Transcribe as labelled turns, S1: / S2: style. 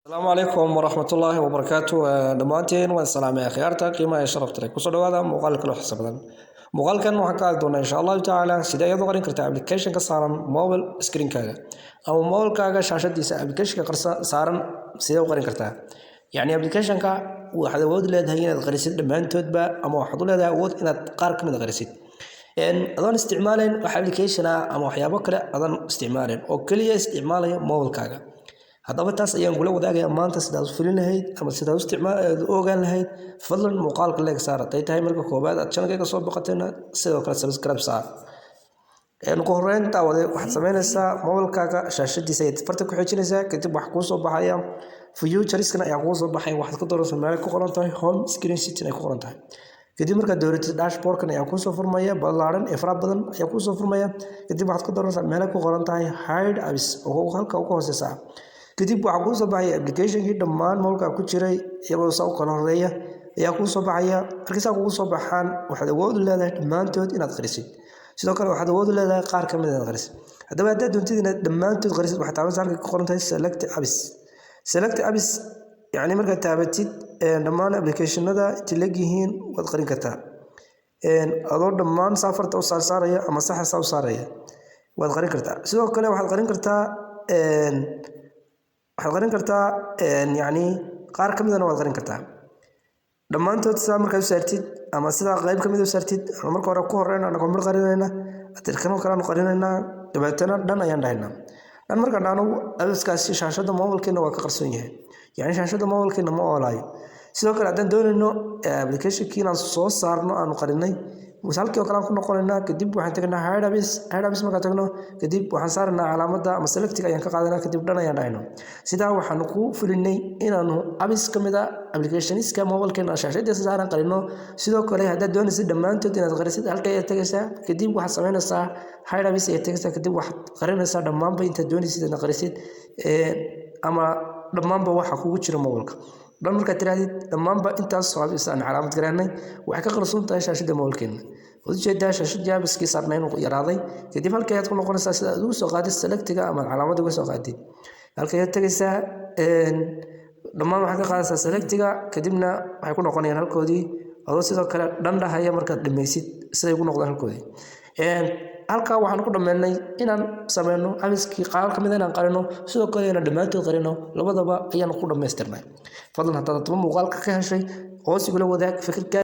S1: السلام عليكم ورحمة الله وبركاته دمانتين والسلام يا خيارتا قيمة شرفت لك وصلوا هذا مقالك لو حسب مقالكن waxaan doonaa insha Allah taala sida ay qorin kartaa application ka saaran mobile screen kaaga ama mobile kaaga shaashadiisa application ka saaran sida qorin kartaa yani application ka waxaad awood leedahay inaad qarisid dhamaantoodba ama waxaad leedahay awood inaad qaar kamid ah qarisid adoon isticmaalayn wax application ama waxyaabo kale adoon isticmaalayn oo kaliya isticmaalaya mobile kaaga haddaba taas ayaan kula wadaagayaa maanta sidaad u fulin lahayd ama sidaad u isticmaal ogaan lahayd fadlan muuqaalka leeg saar haday tahay marka koobaad aad channelka soo boqoteen sidoo kale subscribe saar ku horeynta waxaad sameynaysaa mobilkaaga shaashadiisa ay farta ku xijinaysaa kadib wax ku soo baxaya future-iskana ayaa ku soo baxay waxaad ku dooranaysaa meel ku qoran tahay home screen setting ay ku qoran tahay kadib markaad dooratid dashboard-kan ayaa ku soo furmaya ballaaran ee fara badan ayaa ku soo furmaya kadib waxaad ku dooranaysaa meel ku qoran tahay hide apps oo halka ugu hooseysa kadib waxa ku soo baxay application-kii dhammaan moolka ku jiray iyagoo soo kala horeeya ayaa ku soo baxaya markii ku soo baxaan waxaad awood u leedahay dhamaantood inaad qarisid sidoo kale waxaad awood u leedahay qaar ka mid ah qarisid haddaba haddaad doontid inaad dhamaantood qarisid waxaad taabanaysaa halka ku qoran tahay select apps yani markaad taabatid dhammaan application-nada tilagihiin waad qarin kartaa adoo dhammaan safarta u saaraya ama saxasa u saaraya waad qarin kartaa sidoo kale waxaad qarin kartaa يعني qaar kamid ah waad qarin kartaa dhamaantood sida markaad saartid ama sida qayb kamid ah saartid marka hore ku horeeyna anaga mar qarinayna atirkan kala qarinayna dabeetana dhan ayaan dhahaynaa dhan marka dhaano alskaasi shaashada mobilkeena waa ka qarsoon yahay yani shaashada mobilkeena ma oolaayo sidoo kale hadaan doonayno application-kiina soo saarno aanu qarinay halkii kale ku noqonaynaa kadib waxaan tagnaa hide apps marka tagno kadib waxaan saarnaa calaamadda ama selectiga ayaan ka qaadanaa kadib dhan ayaan dhahayno sidaa waxaan ku fulinay inaanu apps kamid ah application-iska mobile-keena shaashadiisa saaran qarino sidoo kale haddaad doonaysid dhamaantood inaad qarisid halkay aad tagaysaa kadib waxaad sameynaysaa hide apps ayaa tagaysaa kadib waxaad qarinaysaa dhammaanba intaad doonaysid inaad qarisid ama dhammaanba waxa kugu jira mobile-ka dhan markaad tirahdid dhammaanba intaas soo aan calaamad garanay waxay ka qarsoon tahay shaashada mobilkeena ujeedaa shaashada apps-kii saarnay inuu yaraaday kadib halkay aad ku noqonaysaa sida aad ugu soo qaadid selectiga ama calaamadda ugu soo qaadid halkay aad tagaysaa dhammaan waxaad ka qaadaysaa selectiga kadibna waxay ku noqonayaan halkoodii adoo sidoo kale dhan dhahaya markaad dhammaysid siday ugu noqdaan halkoodii halka waxaan ku dhameynay inaan sameeyno apps-kii qaar kamid ah inaan qarino sidoo kale inaan dhamaantood qarino labadaba ayaan ku dhameystirnay fadlan haddaad muuqaalka ka heshay hoos igula wadaag fikirka